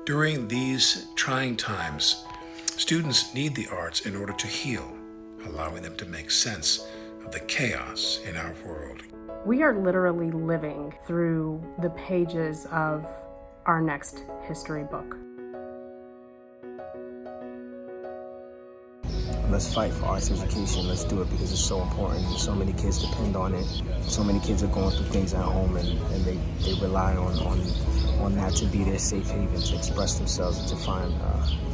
During these trying times, students need the arts in order to heal, allowing them to make sense of the chaos in our world. We are literally living through the pages of our next history book. Let's fight for arts education. Let's do it because it's so important. So many kids depend on it. So many kids are going through things at home and they rely on that to be their safe haven, to express themselves and to find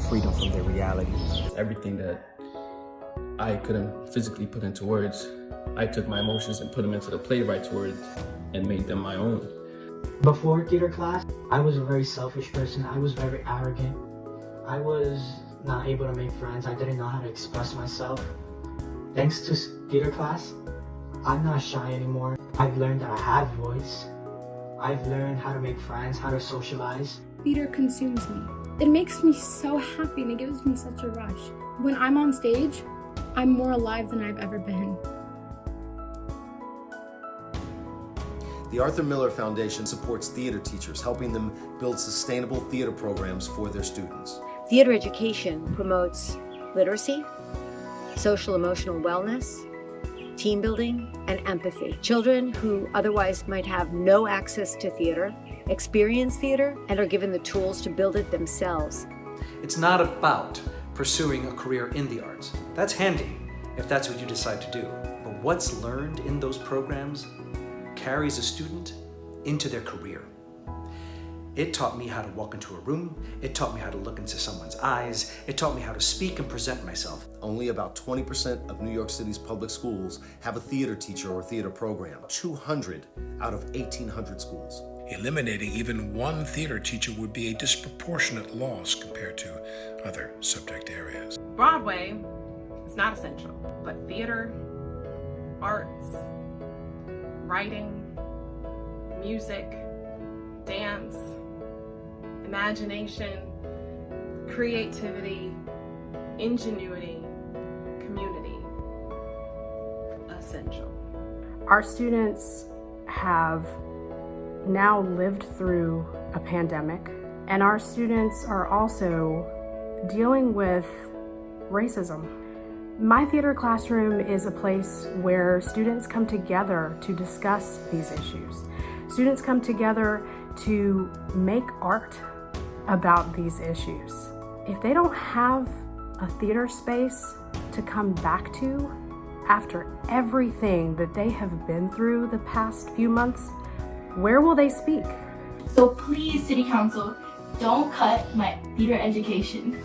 freedom from their reality. Everything that I couldn't physically put into words, I took my emotions and put them into the playwright's words and made them my own. Before theater class, I was a very selfish person. I was very arrogant. I was not able to make friends. I didn't know how to express myself. Thanks to theater class, I'm not shy anymore. I've learned that I have a voice. I've learned how to make friends, how to socialize. Theater consumes me. It makes me so happy and it gives me such a rush. When I'm on stage, I'm more alive than I've ever been. The Arthur Miller Foundation supports theater teachers, helping them build sustainable theater programs for their students. Theater education promotes literacy, social emotional wellness, team building, and empathy. Children who otherwise might have no access to theater experience theater and are given the tools to build it themselves. It's not about pursuing a career in the arts. That's handy if that's what you decide to do. But what's learned in those programs carries a student into their career. It taught me how to walk into a room. It taught me how to look into someone's eyes. It taught me how to speak and present myself. Only about 20% of New York City's public schools have a theater teacher or theater program. 200 out of 1,800 schools. Eliminating even one theater teacher would be a disproportionate loss compared to other subject areas. Broadway is not essential, but theater, arts, writing, music, dance, imagination, creativity, ingenuity, community, essential. Our students have now lived through a pandemic, and our students are also dealing with racism. My theater classroom is a place where students come together to discuss these issues. Students come together to make art about these issues. If they don't have a theater space to come back to after everything that they have been through the past few months, where will they speak? So please, City Council, don't cut my theater education.